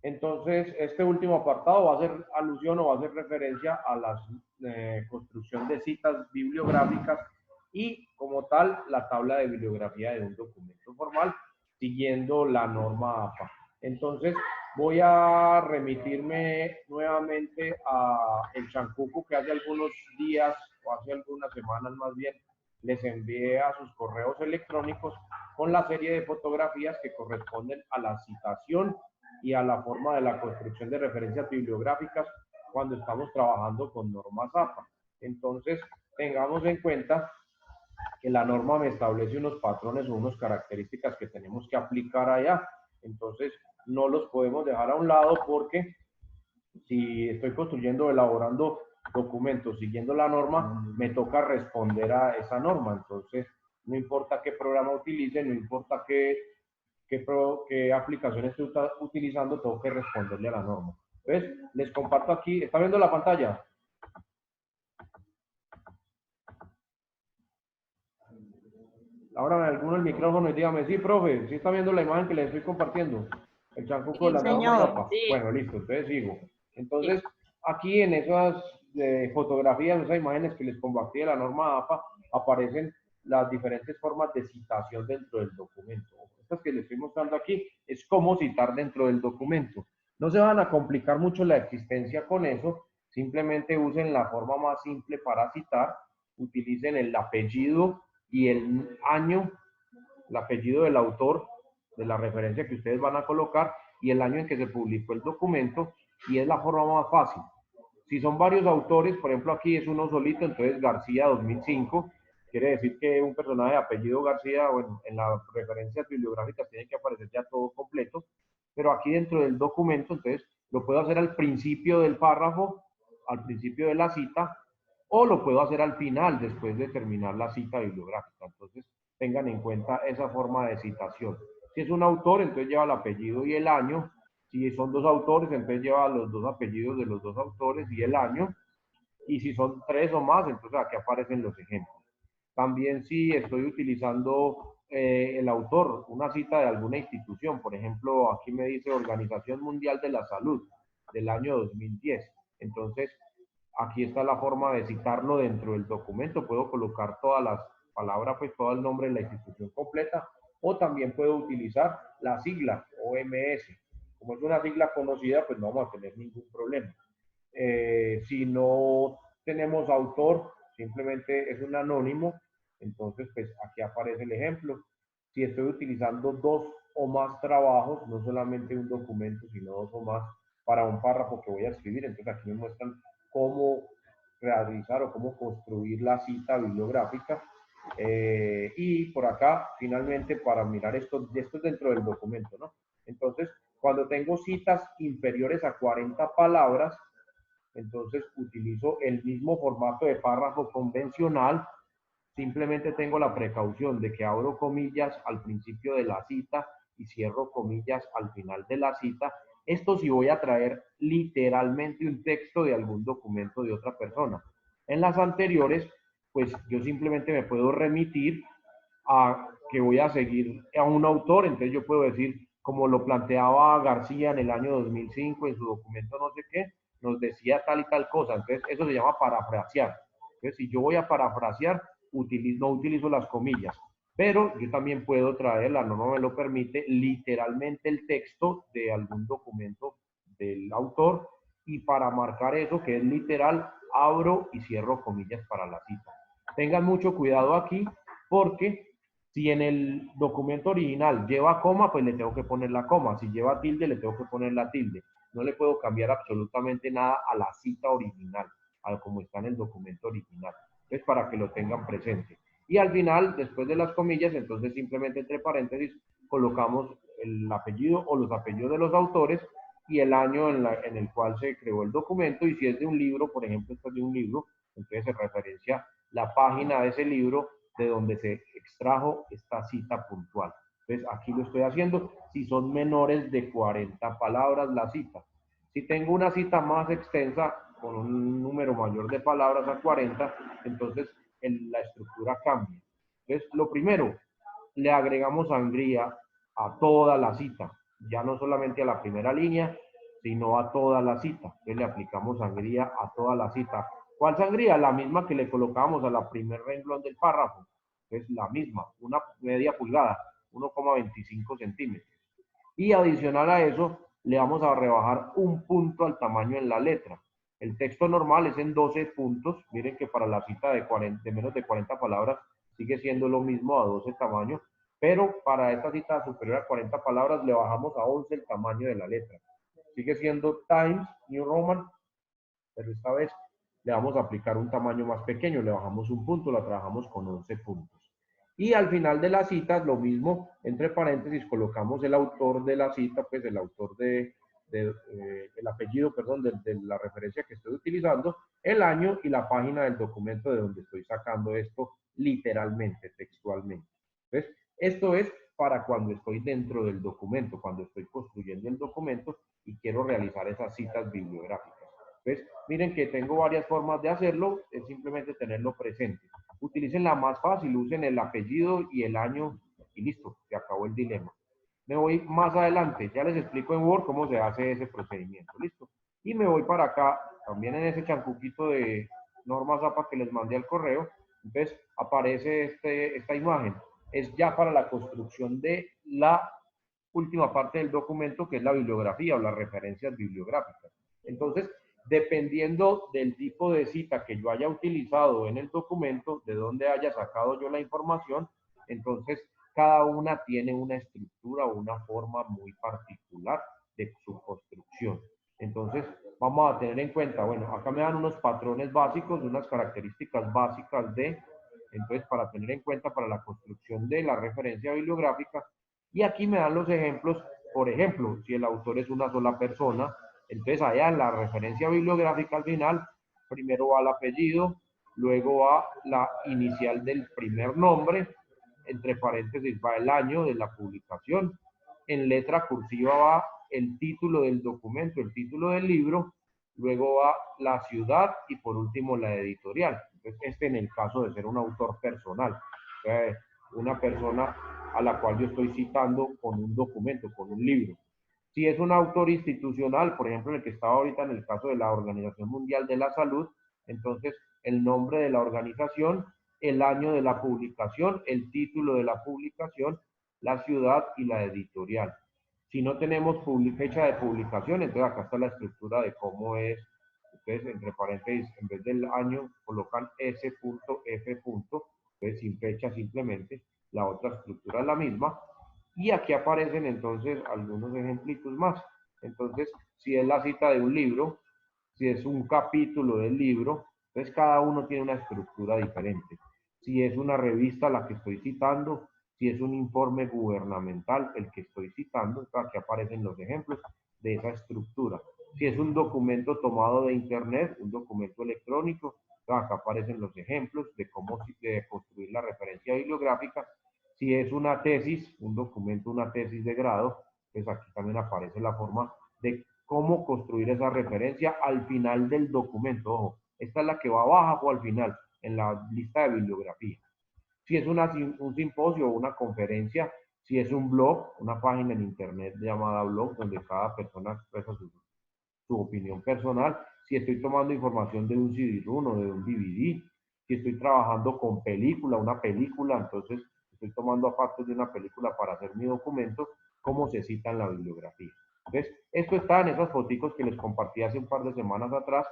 Entonces, este último apartado va a hacer alusión o va a hacer referencia a la construcción de citas bibliográficas y, como tal, la tabla de bibliografía de un documento formal, siguiendo la norma APA. Entonces, voy a remitirme nuevamente a el chancuco que hace algunos días o hace algunas semanas más bien les envié a sus correos electrónicos con la serie de fotografías que corresponden a la citación y a la forma de la construcción de referencias bibliográficas cuando estamos trabajando con normas APA. Entonces, tengamos en cuenta que la norma me establece unos patrones o unas características que tenemos que aplicar allá. Entonces, no los podemos dejar a un lado porque si estoy construyendo, elaborando documentos siguiendo la norma, me toca responder a esa norma. Entonces, no importa qué programa utilice, no importa qué aplicación estoy utilizando, tengo que responderle a la norma. Entonces, les comparto aquí, ¿está viendo la pantalla? Ahora alguno el micrófono y dígame, sí, profe, sí está viendo la imagen que les estoy compartiendo, el chancuco de Sí, las normas señor. APA. Bueno, listo, entonces sigo. Entonces, aquí en esas fotografías, esas imágenes que les compartí de la norma APA, aparecen las diferentes formas de citación dentro del documento. Estas que les estoy mostrando aquí es cómo citar dentro del documento. No se van a complicar mucho la existencia con eso, simplemente usen la forma más simple para citar, utilicen el apellido y el año, el apellido del autor de la referencia que ustedes van a colocar y el año en que se publicó el documento, y es la forma más fácil. Si son varios autores, por ejemplo aquí es uno solito, entonces García 2005, quiere decir que un personaje de apellido García, bueno, en las referencias bibliográficas tiene que aparecer ya todo completo, pero aquí dentro del documento, entonces lo puedo hacer al principio del párrafo, al principio de la cita, o lo puedo hacer al final, después de terminar la cita bibliográfica. Entonces, tengan en cuenta esa forma de citación. Si es un autor, entonces lleva el apellido y el año. Si son dos autores, entonces lleva los dos apellidos de los dos autores y el año. Y si son tres o más, entonces aquí aparecen los ejemplos. También si estoy utilizando el autor, una cita de alguna institución, por ejemplo, aquí me dice Organización Mundial de la Salud del año 2010. Entonces, aquí está la forma de citarlo dentro del documento. Puedo colocar todas las palabras, pues todo el nombre de la institución completa, o también puedo utilizar la sigla OMS. Como es una sigla conocida, pues no vamos a tener ningún problema. Si no tenemos autor, simplemente es un anónimo, entonces pues aquí aparece el ejemplo. Si estoy utilizando dos o más trabajos, no solamente un documento, sino dos o más para un párrafo que voy a escribir, entonces aquí me muestran cómo realizar o cómo construir la cita bibliográfica. Y por acá, finalmente, para mirar esto es dentro del documento, ¿no? Entonces, cuando tengo citas inferiores a 40 palabras, entonces utilizo el mismo formato de párrafo convencional, simplemente tengo la precaución de que abro comillas al principio de la cita y cierro comillas al final de la cita. Esto si voy a traer literalmente un texto de algún documento de otra persona. En las anteriores, pues yo simplemente me puedo remitir a que voy a seguir a un autor, entonces yo puedo decir, como lo planteaba García en el año 2005 en su documento no sé qué, nos decía tal y tal cosa, entonces eso se llama parafrasear. Entonces, si yo voy a parafrasear, no utilizo las comillas, pero yo también puedo traer, la norma me lo permite, literalmente el texto de algún documento del autor, y para marcar eso que es literal, abro y cierro comillas para la cita. Tengan mucho cuidado aquí, porque si en el documento original lleva coma, pues le tengo que poner la coma. Si lleva tilde, le tengo que poner la tilde. No le puedo cambiar absolutamente nada a la cita original, a como está en el documento original. Es para que lo tengan presente. Y al final, después de las comillas, entonces simplemente entre paréntesis colocamos el apellido o los apellidos de los autores y el año en el cual se creó el documento. Y si es de un libro, por ejemplo, esto es de un libro, entonces se referencia la página de ese libro de donde se extrajo esta cita puntual. Entonces, aquí lo estoy haciendo si son menores de 40 palabras la cita. Si tengo una cita más extensa, con un número mayor de palabras a 40, entonces la estructura cambia. Entonces, lo primero, le agregamos sangría a toda la cita, ya no solamente a la primera línea, sino a toda la cita. Entonces le aplicamos sangría a toda la cita. ¿Cuál sangría? La misma que le colocamos a la primer renglón del párrafo. Es la misma, una media pulgada, 1,25 centímetros. Y adicional a eso, le vamos a rebajar un punto al tamaño en la letra. El texto normal es en 12 puntos. Miren que para la cita de menos de 40 palabras sigue siendo lo mismo a 12 tamaños, pero para esta cita superior a 40 palabras le bajamos a 11 el tamaño de la letra. Sigue siendo Times New Roman, pero esta vez le vamos a aplicar un tamaño más pequeño, le bajamos un punto, la trabajamos con 11 puntos. Y al final de la cita, lo mismo, entre paréntesis, colocamos el autor de la cita, pues el autor el apellido, perdón, de la referencia que estoy utilizando, el año y la página del documento de donde estoy sacando esto literalmente, textualmente. Entonces, esto es para cuando estoy dentro del documento, cuando estoy construyendo el documento y quiero realizar esas citas bibliográficas. Entonces, miren que tengo varias formas de hacerlo, es simplemente tenerlo presente. Utilicen la más fácil, usen el apellido y el año y listo, se acabó el dilema. Me voy más adelante, ya les explico en Word cómo se hace ese procedimiento, listo. Y me voy para acá, también en ese chancuquito de normas APA que les mandé al correo, entonces aparece esta imagen. Es ya para la construcción de la última parte del documento, que es la bibliografía o las referencias bibliográficas. Entonces, dependiendo del tipo de cita que yo haya utilizado en el documento, de dónde haya sacado yo la información, entonces cada una tiene una estructura o una forma muy particular de su construcción. Entonces, vamos a tener en cuenta, bueno, acá me dan unos patrones básicos, unas características básicas entonces, para tener en cuenta para la construcción de la referencia bibliográfica, y aquí me dan los ejemplos, por ejemplo, si el autor es una sola persona, entonces allá en la referencia bibliográfica al final, primero va el apellido, luego va la inicial del primer nombre, entre paréntesis va el año de la publicación, en letra cursiva va el título del documento, el título del libro, luego va la ciudad y por último la editorial. Entonces, este en el caso de ser un autor personal, una persona a la cual yo estoy citando con un documento, con un libro. Si es un autor institucional, por ejemplo, el que estaba ahorita en el caso de la Organización Mundial de la Salud, entonces el nombre de la organización, el año de la publicación, el título de la publicación, la ciudad y la editorial. Si no tenemos fecha de publicación, entonces acá está la estructura de cómo es. Ustedes, entre paréntesis, en vez del año, colocan S.F. Entonces, sin fecha simplemente. La otra estructura es la misma. Y aquí aparecen entonces algunos ejemplitos más. Entonces, si es la cita de un libro, si es un capítulo del libro, entonces cada uno tiene una estructura diferente. Si es una revista la que estoy citando, si es un informe gubernamental el que estoy citando, aquí aparecen los ejemplos de esa estructura. Si es un documento tomado de internet, un documento electrónico, acá aparecen los ejemplos de cómo construir la referencia bibliográfica. Si es una tesis, un documento, una tesis de grado, pues aquí también aparece la forma de cómo construir esa referencia al final del documento. Ojo, esta es la que va abajo o al final, en la lista de bibliografía. Si es un simposio o una conferencia, si es un blog, una página en internet llamada blog, donde cada persona expresa su opinión personal, si estoy tomando información de un CD-ROM o de un DVD, si estoy trabajando con película, una película, entonces estoy tomando aparte de una película para hacer mi documento, cómo se cita en la bibliografía. Entonces, esto está en esas fotos que les compartí hace un par de semanas atrás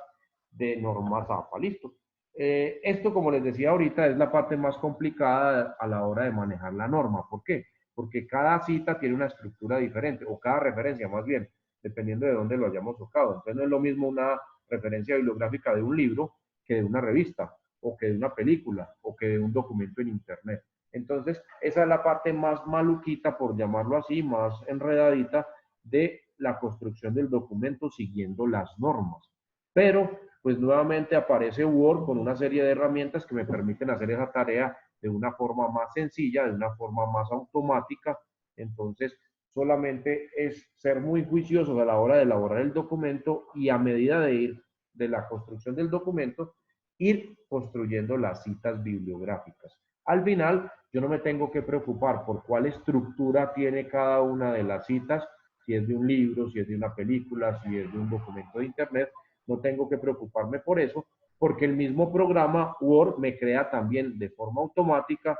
de normas APA. Listo. Esto, como les decía ahorita, es la parte más complicada a la hora de manejar la norma. ¿Por qué? Porque cada cita tiene una estructura diferente, o cada referencia más bien, dependiendo de dónde lo hayamos tocado. Entonces no es lo mismo una referencia bibliográfica de un libro que de una revista, o que de una película, o que de un documento en internet. Entonces, esa es la parte más maluquita, por llamarlo así, más enredadita, de la construcción del documento siguiendo las normas. Pero, pues nuevamente aparece Word con una serie de herramientas que me permiten hacer esa tarea de una forma más sencilla, de una forma más automática. Entonces, solamente es ser muy juiciosos a la hora de elaborar el documento y a medida de ir de la construcción del documento, ir construyendo las citas bibliográficas. Al final, yo no me tengo que preocupar por cuál estructura tiene cada una de las citas, Si es de un libro, si es de una película, si es de un documento de internet, no tengo que preocuparme por eso, porque el mismo programa Word me crea también de forma automática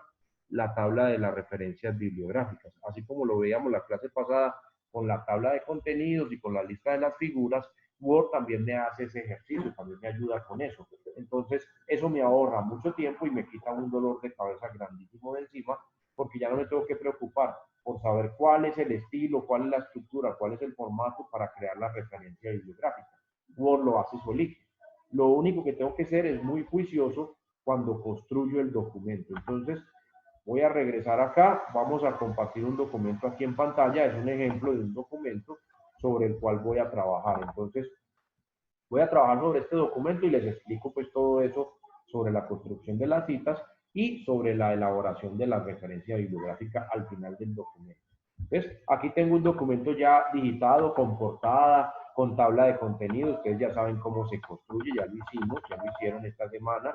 la tabla de las referencias bibliográficas. Así como lo veíamos la clase pasada con la tabla de contenidos y con la lista de las figuras, Word también me hace ese ejercicio, también me ayuda con eso. Entonces, eso me ahorra mucho tiempo y me quita un dolor de cabeza grandísimo de encima, porque ya no me tengo que preocupar por saber cuál es el estilo, cuál es la estructura, cuál es el formato para crear la referencia bibliográfica. Word lo hace solito. Lo único que tengo que ser es muy juicioso cuando construyo el documento. Entonces, voy a regresar acá, vamos a compartir un documento aquí en pantalla, es un ejemplo de un documento sobre el cual voy a trabajar. Entonces, voy a trabajar sobre este documento y les explico pues todo eso sobre la construcción de las citas y sobre la elaboración de la referencia bibliográfica al final del documento. Entonces, aquí tengo un documento ya digitado, con portada, con tabla de contenido. Ustedes ya saben cómo se construye, ya lo hicimos, ya lo hicieron esta semana.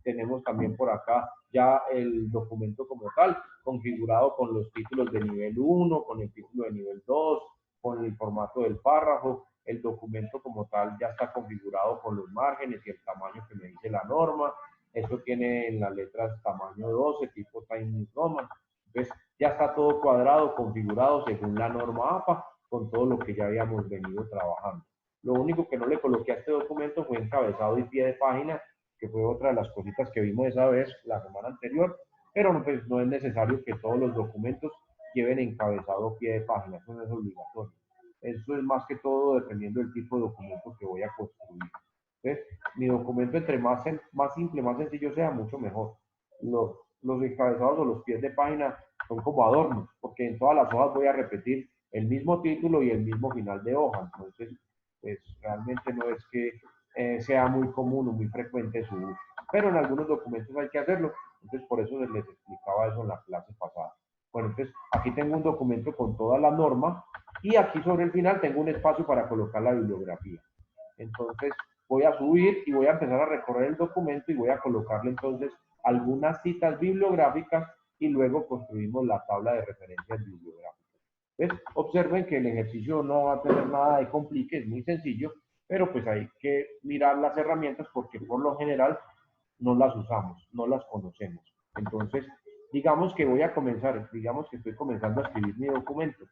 Tenemos también por acá ya el documento como tal, configurado con los títulos de nivel 1, con el título de nivel 2, con el formato del párrafo. El documento como tal ya está configurado con los márgenes y el tamaño que me dice la norma. Eso tiene en las letras tamaño 12, tipo Times Roman. Entonces, ya está todo cuadrado, configurado según la norma APA, con todo lo que ya habíamos venido trabajando. Lo único que no le coloqué a este documento fue encabezado y pie de página, que fue otra de las cositas que vimos esa vez, la semana anterior, pero no, pues, no es necesario que todos los documentos lleven encabezado o pie de página, eso no es obligatorio. Eso es más que todo dependiendo del tipo de documento que voy a construir. Entonces, mi documento entre más simple, más sencillo sea, mucho mejor. Los encabezados o los pies de página son como adornos, porque en todas las hojas voy a repetir el mismo título y el mismo final de hoja. Entonces, pues realmente no es que sea muy común o muy frecuente su uso. Pero en algunos documentos hay que hacerlo. Entonces, por eso les explicaba eso en la clase pasada. Bueno, entonces aquí tengo un documento con toda la norma y aquí sobre el final tengo un espacio para colocar la bibliografía. Entonces voy a subir y voy a empezar a recorrer el documento y voy a colocarle entonces algunas citas bibliográficas y luego construimos la tabla de referencias bibliográficas. Entonces, observen que el ejercicio no va a tener nada de complique, es muy sencillo, pero pues hay que mirar las herramientas porque por lo general no las usamos, no las conocemos. Entonces, digamos que voy a comenzar, digamos que estoy comenzando a escribir mi documento.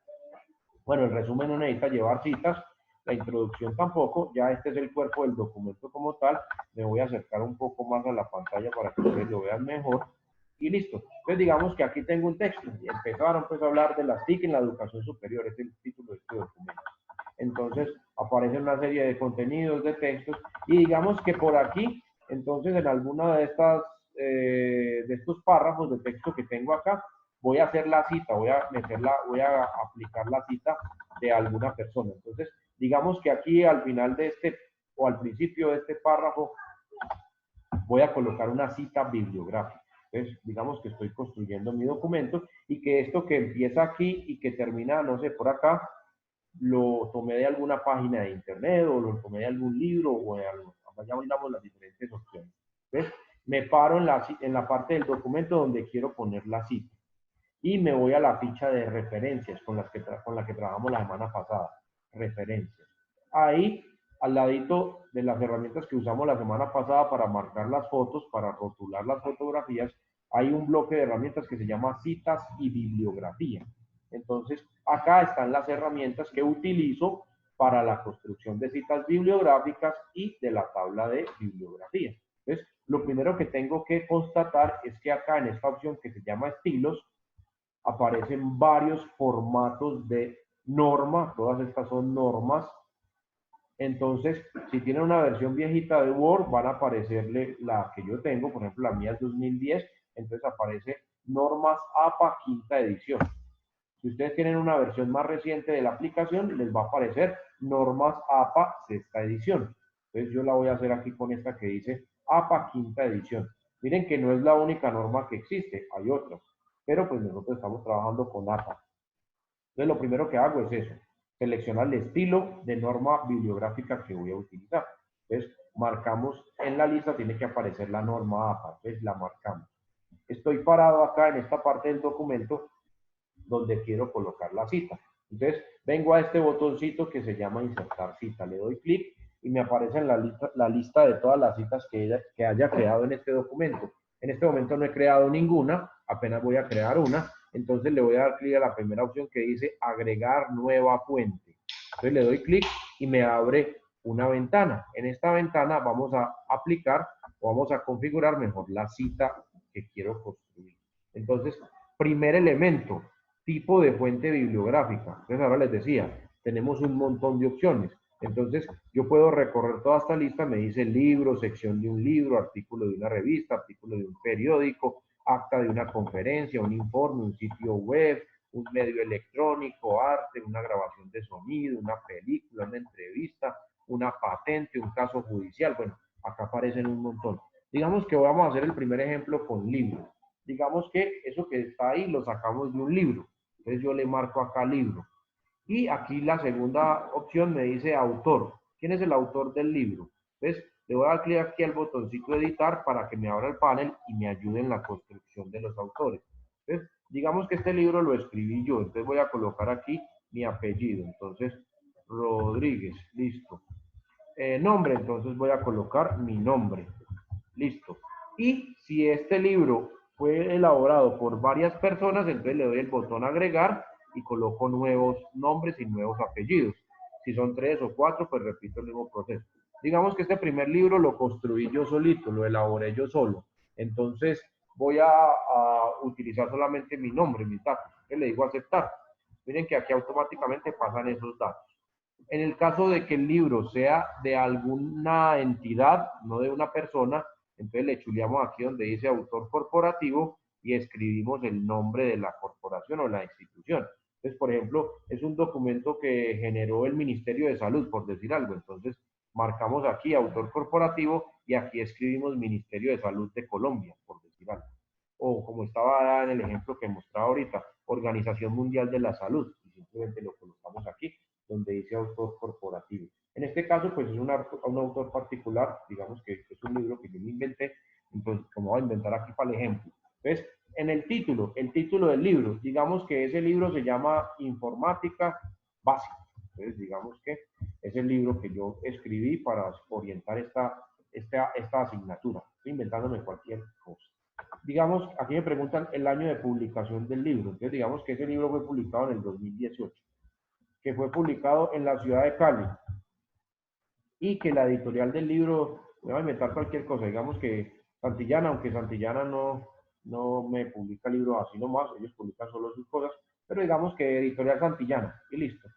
Bueno, el resumen no necesita llevar citas, la introducción tampoco, ya este es el cuerpo del documento como tal. Me voy a acercar un poco más a la pantalla para que ustedes lo vean mejor y listo. Entonces digamos que aquí tengo un texto y empezaron pues a hablar de las TIC en la educación superior, es el título de este documento. Entonces aparecen una serie de contenidos, de textos y digamos que por aquí, entonces en alguna de estas, de estos párrafos de texto que tengo acá, voy a hacer la cita, voy a aplicar la cita de alguna persona. Entonces, digamos que aquí al final de este o al principio de este párrafo voy a colocar una cita bibliográfica. Entonces, digamos que estoy construyendo mi documento y que esto que empieza aquí y que termina, no sé, por acá, lo tomé de alguna página de internet o lo tomé de algún libro o de algo. Ya miramos las diferentes opciones. ¿Ves? Me paro en la parte del documento donde quiero poner la cita y me voy a la ficha de referencias con la que trabajamos la semana pasada. Referencias. Ahí, al ladito de las herramientas que usamos la semana pasada para marcar las fotos, para rotular las fotografías, hay un bloque de herramientas que se llama citas y bibliografía. Entonces, acá están las herramientas que utilizo para la construcción de citas bibliográficas y de la tabla de bibliografía. Entonces, lo primero que tengo que constatar es que acá en esta opción que se llama estilos, aparecen varios formatos de norma, todas estas son normas. Entonces, si tienen una versión viejita de Word, van a aparecerle la que yo tengo, por ejemplo, la mía es 2010, entonces aparece normas APA quinta edición. Si ustedes tienen una versión más reciente de la aplicación, les va a aparecer normas APA sexta edición. Entonces yo la voy a hacer aquí con esta que dice APA quinta edición. Miren que no es la única norma que existe, hay otras, pero pues nosotros estamos trabajando con APA. Entonces lo primero que hago es eso, seleccionar el estilo de norma bibliográfica que voy a utilizar. Entonces marcamos en la lista, tiene que aparecer la norma APA, entonces la marcamos. Estoy parado acá en esta parte del documento donde quiero colocar la cita. Entonces, vengo a este botoncito que se llama insertar cita, le doy clic y me aparece en la lista de todas las citas que haya creado en este documento. En este momento no he creado ninguna, apenas voy a crear una, entonces le voy a dar clic a la primera opción que dice agregar nueva fuente. Entonces le doy clic y me abre una ventana. En esta ventana vamos a aplicar o vamos a configurar mejor la cita que quiero construir. Entonces, primer elemento, tipo de fuente bibliográfica. Entonces ahora les decía, tenemos un montón de opciones. Entonces yo puedo recorrer toda esta lista, me dice libro, sección de un libro, artículo de una revista, artículo de un periódico, acta de una conferencia, un informe, un sitio web, un medio electrónico, arte, una grabación de sonido, una película, una entrevista, una patente, un caso judicial. Bueno, acá aparecen un montón. Digamos que vamos a hacer el primer ejemplo con libros. Digamos que eso que está ahí lo sacamos de un libro. Entonces yo le marco acá libro. Y aquí la segunda opción me dice autor. ¿Quién es el autor del libro? Entonces le voy a dar clic aquí al botoncito de editar para que me abra el panel y me ayude en la construcción de los autores. Entonces, digamos que este libro lo escribí yo. Entonces voy a colocar aquí mi apellido. Entonces, Rodríguez, listo. Nombre, entonces voy a colocar mi nombre. Listo. Y si este libro fue elaborado por varias personas, entonces le doy el botón agregar y coloco nuevos nombres y nuevos apellidos. Si son 3 o 4, pues repito el mismo proceso. Digamos que este primer libro lo construí yo solito, lo elaboré yo solo. Entonces voy a utilizar solamente mi nombre, mis datos. Entonces le digo aceptar. Miren que aquí automáticamente pasan esos datos. En el caso de que el libro sea de alguna entidad, no de una persona, entonces le chuleamos aquí donde dice autor corporativo y escribimos el nombre de la corporación o la institución. Entonces, por ejemplo, es un documento que generó el Ministerio de Salud, por decir algo. Entonces, marcamos aquí autor corporativo y aquí escribimos Ministerio de Salud de Colombia, por decir algo. O como estaba en el ejemplo que mostraba ahorita, Organización Mundial de la Salud, y simplemente lo colocamos aquí donde dice autor corporativo. En este caso, pues es un autor particular, digamos que es un libro que yo me inventé, entonces, como voy a inventar aquí para el ejemplo. Entonces, en el título del libro, digamos que ese libro se llama Informática Básica. Entonces, digamos que es el libro que yo escribí para orientar esta asignatura. Estoy inventándome cualquier cosa. Digamos, aquí me preguntan el año de publicación del libro. Entonces, digamos que ese libro fue publicado en el 2018, que fue publicado en la ciudad de Cali y que la editorial del libro, me va a inventar cualquier cosa, digamos que Santillana, aunque Santillana no me publica libros así nomás, ellos publican solo sus cosas, pero digamos que editorial Santillana, y listo.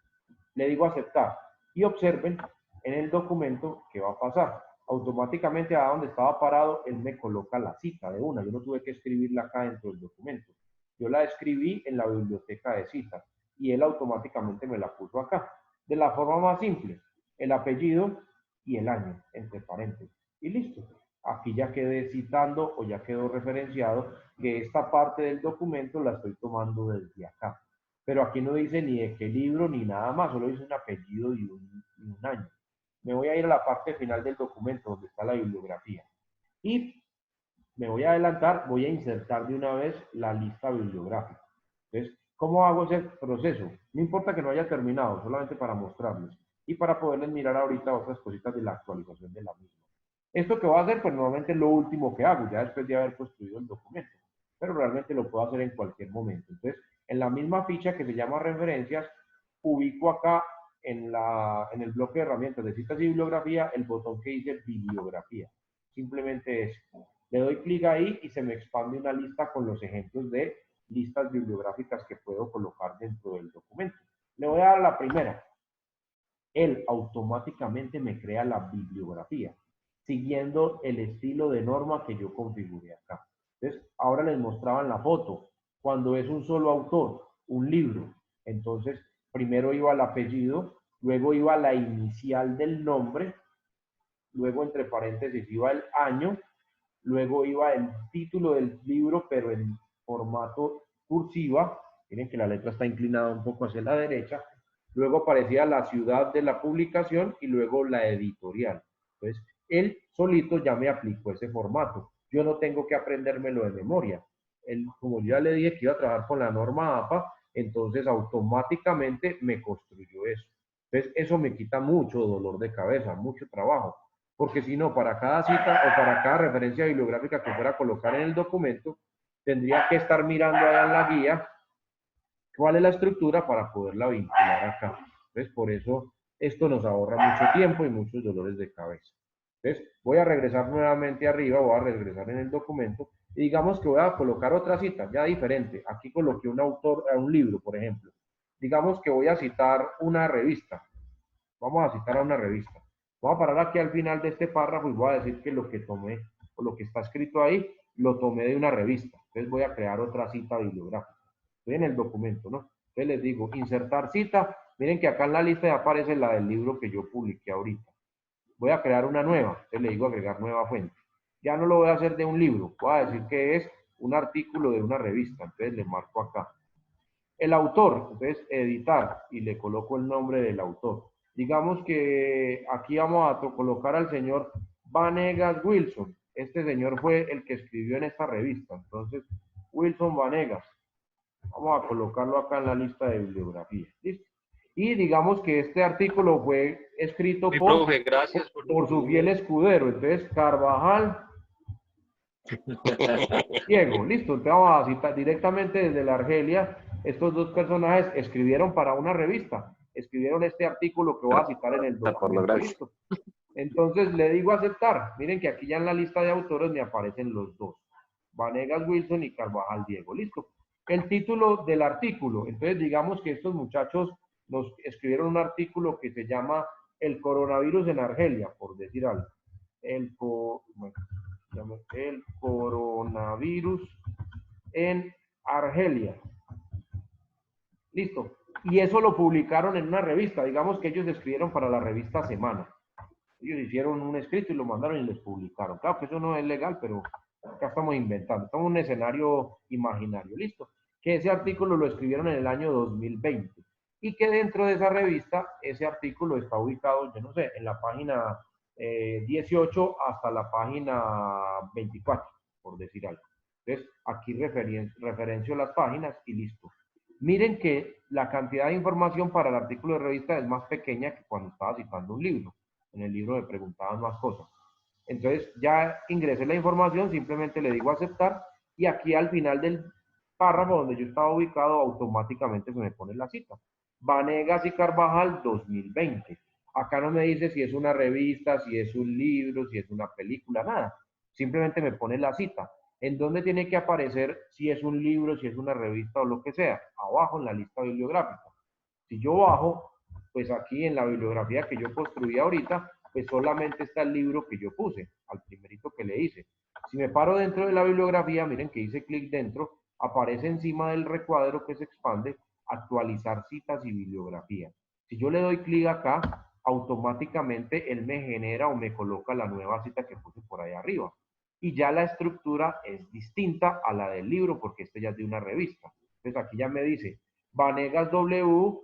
Le digo aceptar y observen en el documento qué va a pasar. Automáticamente a donde estaba parado, él me coloca la cita de una, yo no tuve que escribirla acá dentro del documento. Yo la escribí en la biblioteca de citas y él automáticamente me la puso acá. De la forma más simple, el apellido y el año, entre paréntesis. Y listo. Aquí ya quedé citando o ya quedó referenciado que esta parte del documento la estoy tomando desde acá. Pero aquí no dice ni de qué libro ni nada más, solo dice un apellido y un año. Me voy a ir a la parte final del documento donde está la bibliografía. Y me voy a adelantar, voy a insertar de una vez la lista bibliográfica. Entonces, ¿cómo hago ese proceso? No importa que no haya terminado, solamente para mostrarles y para poderles mirar ahorita otras cositas de la actualización de la misma. Esto que voy a hacer, pues normalmente es lo último que hago, ya después de haber construido el documento, pero realmente lo puedo hacer en cualquier momento. Entonces, en la misma ficha que se llama referencias, ubico acá en el bloque de herramientas de citas y bibliografía el botón que dice bibliografía. Simplemente es le doy clic ahí y se me expande una lista con los ejemplos de listas bibliográficas que puedo colocar dentro del documento. Le voy a dar la primera. Él automáticamente me crea la bibliografía, siguiendo el estilo de norma que yo configuré acá. Entonces, ahora les mostraba en la foto, cuando es un solo autor, un libro. Entonces, primero iba el apellido, luego iba la inicial del nombre, luego entre paréntesis iba el año, luego iba el título del libro, pero en formato cursiva. Miren que la letra está inclinada un poco hacia la derecha. Luego aparecía la ciudad de la publicación y luego la editorial. Entonces, él solito ya me aplicó ese formato. Yo no tengo que aprendérmelo de memoria. Él, como ya le dije que iba a trabajar con la norma APA, entonces automáticamente me construyó eso. Entonces eso me quita mucho dolor de cabeza, mucho trabajo, porque si no, para cada cita o para cada referencia bibliográfica que fuera a colocar en el documento, tendría que estar mirando allá en la guía cuál es la estructura para poderla vincular acá. Entonces, por eso esto nos ahorra mucho tiempo y muchos dolores de cabeza. Entonces, voy a regresar nuevamente arriba, voy a regresar en el documento y digamos que voy a colocar otra cita, ya diferente. Aquí coloqué un autor, un libro, por ejemplo. Digamos que voy a citar una revista. Vamos a citar a una revista. Voy a parar aquí al final de este párrafo y voy a decir que lo que tomé o lo que está escrito ahí lo tomé de una revista. Entonces voy a crear otra cita bibliográfica. Estoy en el documento, ¿no? Entonces les digo, insertar cita. Miren que acá en la lista ya aparece la del libro que yo publiqué ahorita. Voy a crear una nueva. Entonces le digo agregar nueva fuente. Ya no lo voy a hacer de un libro. Voy a decir que es un artículo de una revista. Entonces le marco acá. El autor, entonces editar y le coloco el nombre del autor. Digamos que aquí vamos a colocar al señor Vanegas Wilson. Este señor fue el que escribió en esta revista. Entonces, Wilson Vanegas. Vamos a colocarlo acá en la lista de bibliografía. ¿Listo? Y digamos que este artículo fue escrito profe, gracias por su fiel escudero. Entonces, Carvajal Diego, listo. Entonces vamos a citar directamente desde la Argelia. Estos dos personajes escribieron para una revista. Escribieron este artículo que voy a citar en el documento. Listo. Entonces le digo aceptar. Miren que aquí ya en la lista de autores me aparecen los dos. Vanegas Wilson y Carvajal Diego. Listo. El título del artículo. Entonces digamos que estos muchachos nos escribieron un artículo que se llama El coronavirus en Argelia, por decir algo. El coronavirus en Argelia. Listo. Y eso lo publicaron en una revista. Digamos que ellos escribieron para la revista Semana. Ellos hicieron un escrito y lo mandaron y les publicaron. Claro que eso no es legal, pero acá estamos inventando. Estamos en un escenario imaginario. Listo. Que ese artículo lo escribieron en el año 2020. Y que dentro de esa revista, ese artículo está ubicado, yo no sé, en la página 18 hasta la página 24, por decir algo. Entonces, aquí referencio las páginas y listo. Miren que la cantidad de información para el artículo de revista es más pequeña que cuando estaba citando un libro. En el libro me preguntaban más cosas. Entonces, ya ingresé la información, simplemente le digo aceptar y aquí al final del párrafo donde yo estaba ubicado, automáticamente se me pone la cita. Vanegas y Carvajal 2020. Acá no me dice si es una revista, si es un libro, si es una película, nada. Simplemente me pone la cita. ¿En dónde tiene que aparecer si es un libro, si es una revista o lo que sea? Abajo en la lista bibliográfica. Si yo bajo, pues aquí en la bibliografía que yo construí ahorita, pues solamente está el libro que yo puse, al primerito que le hice. Si me paro dentro de la bibliografía, miren que hice clic dentro, aparece encima del recuadro que se expande, actualizar citas y bibliografía. Si yo le doy clic acá, automáticamente él me genera o me coloca la nueva cita que puse por ahí arriba. Y ya la estructura es distinta a la del libro porque este ya es de una revista. Entonces aquí ya me dice Vanegas W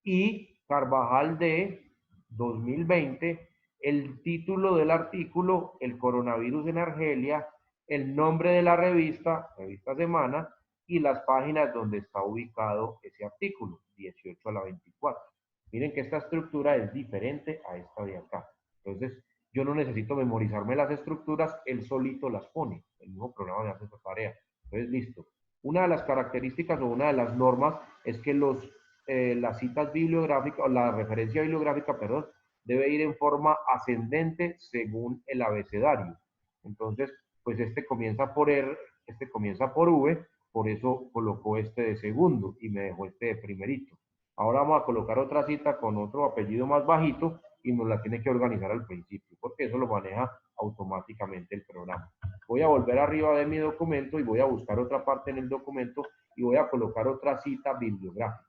y Carvajal D 2020, el título del artículo, el coronavirus en Argelia, el nombre de la revista, revista Semana, y las páginas donde está ubicado ese artículo, 18 a la 24. Miren que esta estructura es diferente a esta de acá. Entonces, yo no necesito memorizarme las estructuras, él solito las pone. El mismo programa me hace esa tarea. Entonces, listo. Una de las características o una de las normas es que las citas bibliográficas, o la referencia bibliográfica, perdón, debe ir en forma ascendente según el abecedario. Entonces, pues este comienza por R, este comienza por V, por eso colocó este de segundo y me dejó este de primerito. Ahora vamos a colocar otra cita con otro apellido más bajito y nos la tiene que organizar al principio, porque eso lo maneja automáticamente el programa. Voy a volver arriba de mi documento y voy a buscar otra parte en el documento y voy a colocar otra cita bibliográfica.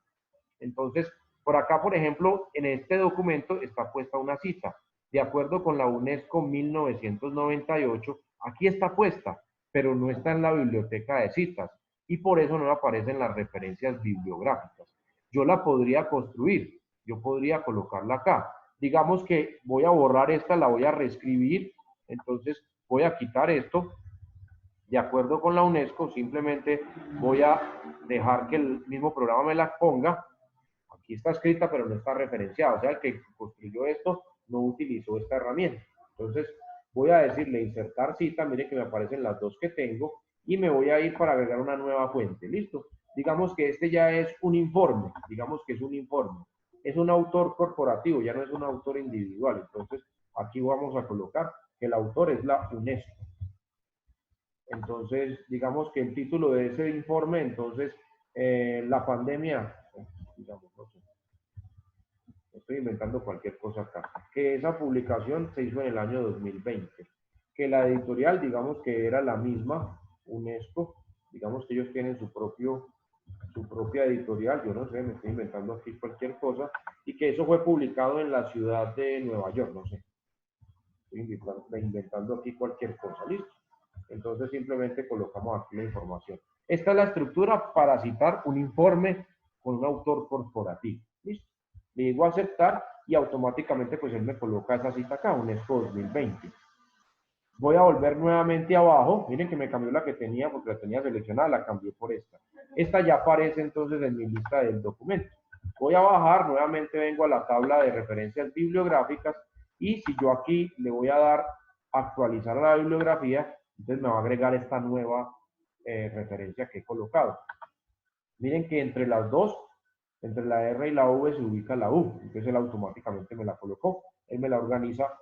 Entonces, por acá, por ejemplo, en este documento está puesta una cita. De acuerdo con la UNESCO 1998, aquí está puesta, pero no está en la biblioteca de citas y por eso no aparecen las referencias bibliográficas. Yo la podría construir, yo podría colocarla acá. Digamos que voy a borrar esta, la voy a reescribir, entonces voy a quitar esto. de acuerdo con la UNESCO, simplemente voy a dejar que el mismo programa me la ponga. Aquí está escrita, pero no está referenciada. O sea, el que construyó esto no utilizó esta herramienta. Entonces, voy a decirle insertar cita. Mire que me aparecen las dos que tengo. Y me voy a ir para agregar una nueva fuente. ¿Listo? Digamos que este ya es un informe. Digamos que es un informe. Es un autor corporativo, ya no es un autor individual. Entonces, aquí vamos a colocar que el autor es la UNESCO. Entonces, digamos que el título de ese informe, entonces, la pandemia, digamos, no sé, estoy inventando cualquier cosa acá, que esa publicación se hizo en el año 2020, que la editorial, digamos que era la misma, UNESCO, digamos que ellos tienen su propia editorial, yo no sé, me estoy inventando aquí cualquier cosa, y que eso fue publicado en la ciudad de Nueva York, no sé, estoy inventando aquí cualquier cosa, ¿listo? Entonces simplemente colocamos aquí la información. Esta es la estructura para citar un informe con un autor corporativo. ¿Listo? Le digo aceptar y automáticamente pues él me coloca esa cita acá, UNESCO 2020. Voy a volver nuevamente abajo. Miren que me cambió la que tenía porque la tenía seleccionada, la cambié por esta. Esta ya aparece entonces en mi lista del documento. Voy a bajar, nuevamente vengo a la tabla de referencias bibliográficas y si yo aquí le voy a dar actualizar la bibliografía, entonces me va a agregar esta nueva referencia que he colocado. Miren que entre las dos, entre la R y la V se ubica la U, entonces él automáticamente me la colocó. Él me la organiza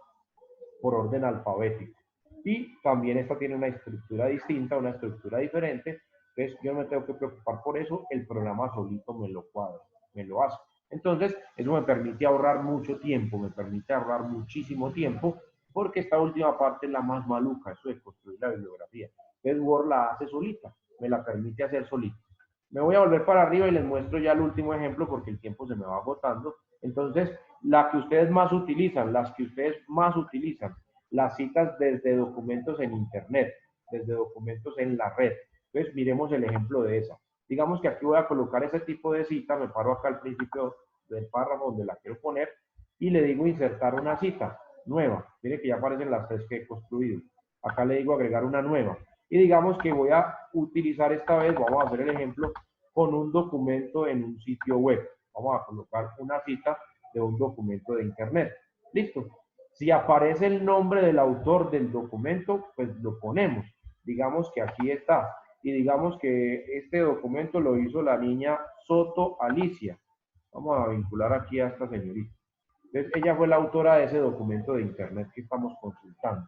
por orden alfabético. Y también esta tiene una estructura distinta, una estructura diferente, entonces yo no me tengo que preocupar por eso, el programa solito me lo cuadra, me lo hace. Entonces, eso me permite ahorrar mucho tiempo, me permite ahorrar muchísimo tiempo, porque esta última parte es la más maluca, eso de construir la bibliografía. Entonces, Word la hace solita, me la permite hacer solita. Me voy a volver para arriba y les muestro ya el último ejemplo porque el tiempo se me va agotando. Entonces, la que ustedes más utilizan, las que ustedes más utilizan, las citas desde documentos en Internet, desde documentos en la red. Entonces, miremos el ejemplo de esa. Digamos que aquí voy a colocar ese tipo de cita, me paro acá al principio del párrafo donde la quiero poner y le digo insertar una cita nueva. Mire que ya aparecen las tres que he construido. Acá le digo agregar una nueva. Y digamos que voy a utilizar esta vez, vamos a hacer el ejemplo, con un documento en un sitio web. Vamos a colocar una cita de un documento de Internet. Listo. Si aparece el nombre del autor del documento, pues lo ponemos. Digamos que aquí está. Y digamos que este documento lo hizo la niña Soto Alicia. Vamos a vincular aquí a esta señorita. Entonces, ella fue la autora de ese documento de Internet que estamos consultando.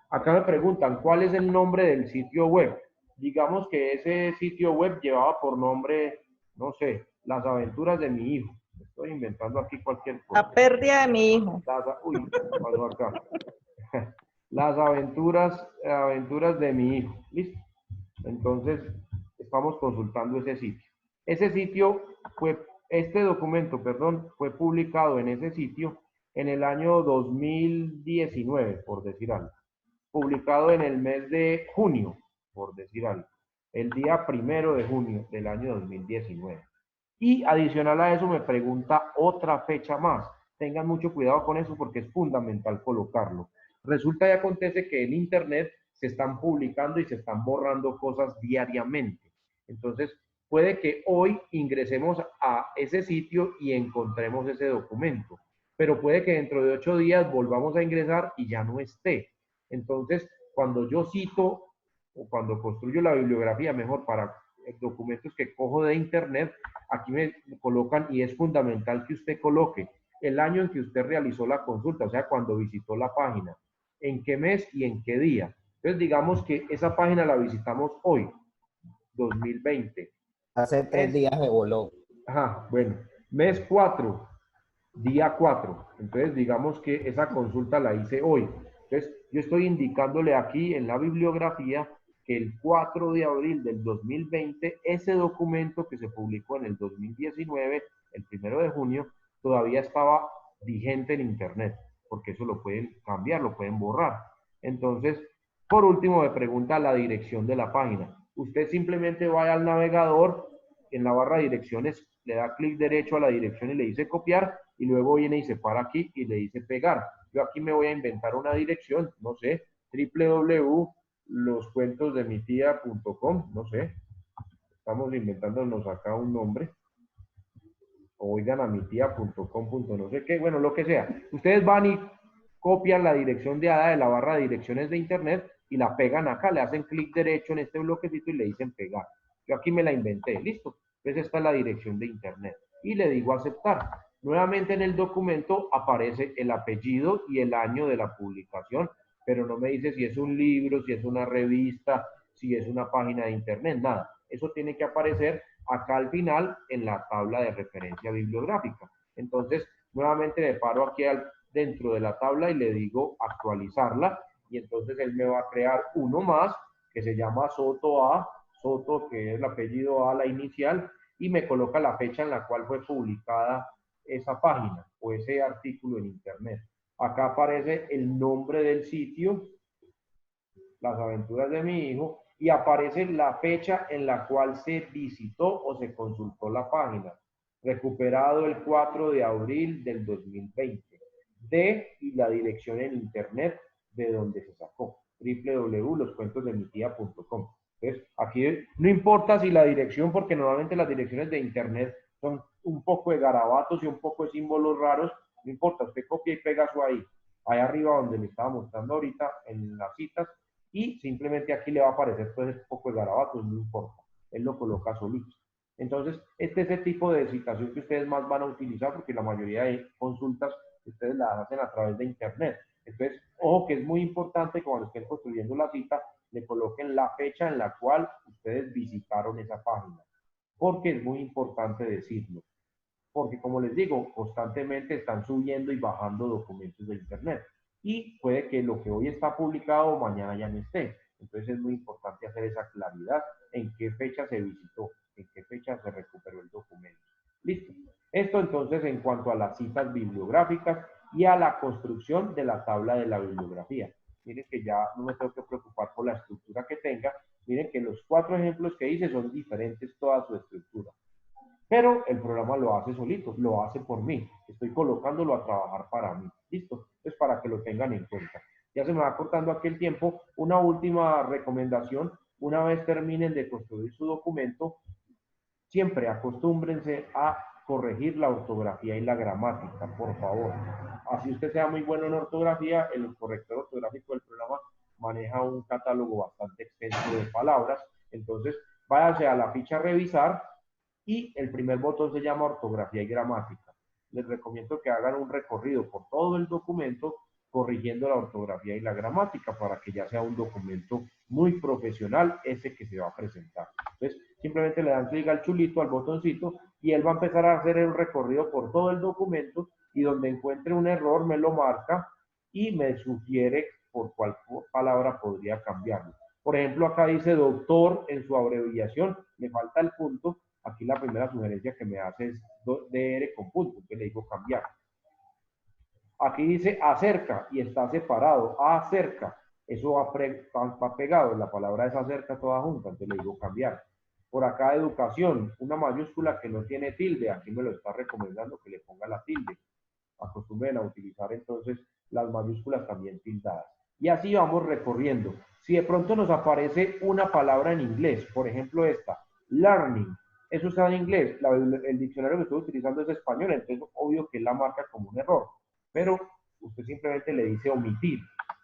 Acá me preguntan, ¿cuál es el nombre del sitio web? Digamos que ese sitio web llevaba por nombre, no sé, Las aventuras de mi hijo. Estoy inventando aquí cualquier cosa. La pérdida de mi hijo. Uy, pasó acá. Las aventuras de mi hijo. ¿Listo? Entonces, estamos consultando ese sitio. Ese sitio este documento, perdón, fue publicado en ese sitio en el año 2019, por decir algo. Publicado en el mes de junio, por decir algo. El día 1 de junio del año 2019. Y adicional a eso me pregunta otra fecha más. Tengan mucho cuidado con eso porque es fundamental colocarlo. Resulta y acontece que en Internet se están publicando y se están borrando cosas diariamente. Entonces, puede que hoy ingresemos a ese sitio y encontremos ese documento, pero puede que dentro de 8 días volvamos a ingresar y ya no esté. Entonces, cuando yo cito o cuando construyo la bibliografía, mejor para documentos que cojo de Internet, aquí me colocan y es fundamental que usted coloque el año en que usted realizó la consulta, o sea, cuando visitó la página, en qué mes y en qué día. Entonces, digamos que esa página la visitamos hoy, 2020. Hace 3 días me voló. Ajá, bueno, mes 4, día 4. Entonces, digamos que esa consulta la hice hoy. Entonces, yo estoy indicándole aquí en la bibliografía que el 4 de abril del 2020, ese documento que se publicó en el 2019, el 1 de junio, todavía estaba vigente en Internet, porque eso lo pueden cambiar, lo pueden borrar. Entonces, por último, me pregunta la dirección de la página. Usted simplemente va al navegador, en la barra de direcciones, le da clic derecho a la dirección y le dice copiar, y luego viene y se para aquí y le dice pegar. Yo aquí me voy a inventar una dirección, no sé, loscuentosdemitia.com, no sé, estamos inventándonos acá un nombre, o oigan a mi tía.com. No sé qué, bueno, lo que sea. Ustedes van y copian la dirección de ADA de la barra de direcciones de internet y la pegan acá, le hacen clic derecho en este bloquecito y le dicen pegar. Yo aquí me la inventé, listo. Entonces esta es la dirección de internet y le digo aceptar. Nuevamente en el documento aparece el apellido y el año de la publicación, pero no me dice si es un libro, si es una revista, si es una página de internet, nada. Eso tiene que aparecer acá al final en la tabla de referencia bibliográfica. Entonces, nuevamente me paro aquí dentro de la tabla y le digo actualizarla y entonces él me va a crear uno más que se llama Soto A, Soto que es el apellido A, la inicial, y me coloca la fecha en la cual fue publicada esa página o ese artículo en internet. Acá aparece el nombre del sitio, Las aventuras de mi hijo, y aparece la fecha en la cual se visitó o se consultó la página. Recuperado el 4 de abril del 2020. Y la dirección en internet de donde se sacó. www.loscuentosdemitia.com. Entonces, aquí no importa si la dirección, porque normalmente las direcciones de internet son un poco de garabatos y un poco de símbolos raros. No importa, usted copia y pega eso ahí. Ahí arriba donde le estaba mostrando ahorita en las citas, y simplemente aquí le va a aparecer pues un poco de garabatos, no importa, él lo coloca solito. Entonces, este es el tipo de citación que ustedes más van a utilizar porque la mayoría de consultas ustedes las hacen a través de internet. Entonces, ojo que es muy importante que cuando estén construyendo la cita, le coloquen la fecha en la cual ustedes visitaron esa página, porque es muy importante decirlo. Porque como les digo, constantemente están subiendo y bajando documentos de internet y puede que lo que hoy está publicado mañana ya no esté. Entonces es muy importante hacer esa claridad en qué fecha se visitó, en qué fecha se recuperó el documento. Listo. Esto entonces en cuanto a las citas bibliográficas y a la construcción de la tabla de la bibliografía. Miren que ya no me tengo que preocupar por la estructura que tenga. Miren que los 4 ejemplos que hice son diferentes toda su estructura. Pero el programa lo hace solito, lo hace por mí. Estoy colocándolo a trabajar para mí. ¿Listo? Es para que lo tengan en cuenta. Ya se me va cortando aquí el tiempo. Una última recomendación. Una vez terminen de construir su documento, siempre acostúmbrense a corregir la ortografía y la gramática, por favor. Así usted sea muy bueno en ortografía, el corrector ortográfico del programa maneja un catálogo bastante extenso de palabras. Entonces, váyase a la ficha revisar y el primer botón se llama ortografía y gramática. Les recomiendo que hagan un recorrido por todo el documento corrigiendo la ortografía y la gramática para que ya sea un documento muy profesional ese que se va a presentar. Entonces, simplemente le dan clic al chulito, al botoncito, y él va a empezar a hacer el recorrido por todo el documento y donde encuentre un error me lo marca y me sugiere por cuál palabra podría cambiarlo. Por ejemplo, acá dice doctor en su abreviación, me falta el punto. Aquí la primera sugerencia que me hace es DR con punto, que le digo cambiar. Aquí dice acerca y está separado, acerca, eso va pegado, la palabra es acerca toda junta, entonces le digo cambiar. Por acá educación, una mayúscula que no tiene tilde, aquí me lo está recomendando que le ponga la tilde. Acostumbren a utilizar entonces las mayúsculas también tildadas. Y así vamos recorriendo. Si de pronto nos aparece una palabra en inglés, por ejemplo esta, learning, eso está en inglés, el diccionario que estoy utilizando es español, entonces obvio que la marca como un error, pero usted simplemente le dice omitir,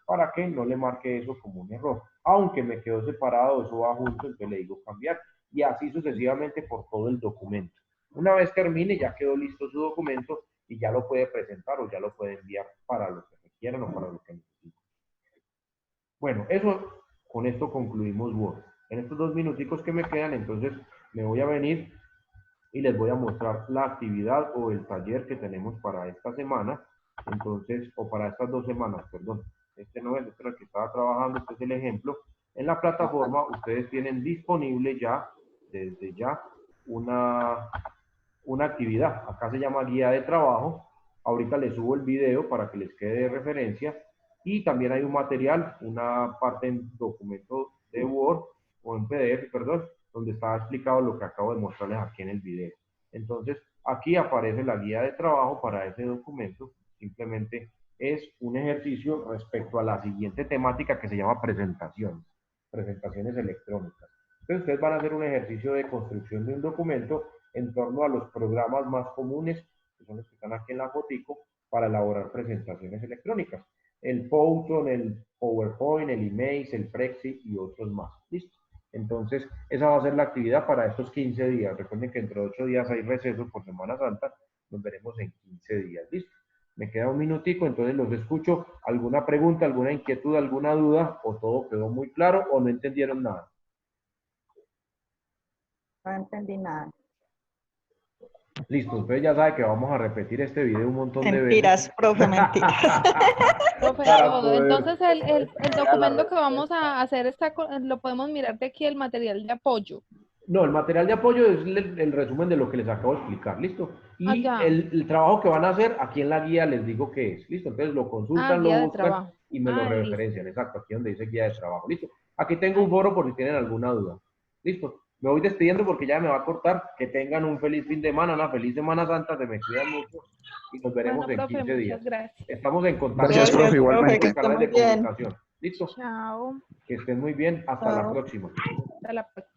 para que no le marque eso como un error. Aunque me quedó separado, eso va junto, entonces le digo cambiar, y así sucesivamente por todo el documento. Una vez termine, ya quedó listo su documento, y ya lo puede presentar o ya lo puede enviar para lo que requieran o para lo que necesiten. Bueno, con esto concluimos Word. En estos 2 minuticos que me quedan, entonces me voy a venir y les voy a mostrar la actividad o el taller que tenemos para esta semana, entonces, o para estas 2 semanas, perdón. Este no es el que estaba trabajando, este es el ejemplo. En la plataforma ustedes tienen disponible ya, desde ya, una actividad. Acá se llama guía de trabajo. Ahorita les subo el video para que les quede de referencia. Y también hay un material, una parte en documento de Word o en PDF, perdón, donde está explicado lo que acabo de mostrarles aquí en el video. Entonces, aquí aparece la guía de trabajo para ese documento. Simplemente es un ejercicio respecto a la siguiente temática que se llama presentación. presentaciones electrónicas. Entonces ustedes van a hacer un ejercicio de construcción de un documento en torno a los programas más comunes, que son los que están aquí en la fotico, para elaborar presentaciones electrónicas. El Photon, el PowerPoint, el Emacs, el Prezi y otros más. ¿Listo? Entonces, esa va a ser la actividad para estos 15 días. Recuerden que dentro de 8 días hay receso por Semana Santa. Nos veremos en 15 días. ¿Listo? Me queda un minutico, entonces los escucho. ¿Alguna pregunta, alguna inquietud, alguna duda? ¿O todo quedó muy claro o no entendieron nada? No entendí nada. Listo, entonces ya sabe que vamos a repetir este video un montón de veces. Mentiras, profe, mentiras. Profe, Para todo. poder- Entonces el documento que vamos a hacer lo podemos mirar de aquí, el material de apoyo. No, el material de apoyo es el resumen de lo que les acabo de explicar, ¿listo? Y ya. el trabajo que van a hacer, aquí en la guía les digo qué es, ¿listo? Entonces lo consultan, guía lo de buscan trabajo. y me lo Listo. referencian, exacto, aquí donde dice guía de trabajo, ¿listo? Aquí tengo un foro por si tienen alguna duda, ¿listo? Me voy despidiendo porque ya me va a cortar, que tengan un feliz fin de semana, una feliz Semana Santa, se me cuidan mucho y nos veremos Bueno, en profe, 15 días. muchas gracias. Estamos en contacto Gracias, con profe, igualmente. los Que esté canales muy de bien. comunicación, ¿listo? Chao. Que estén muy bien, hasta la Chao. próxima. Hasta la próxima.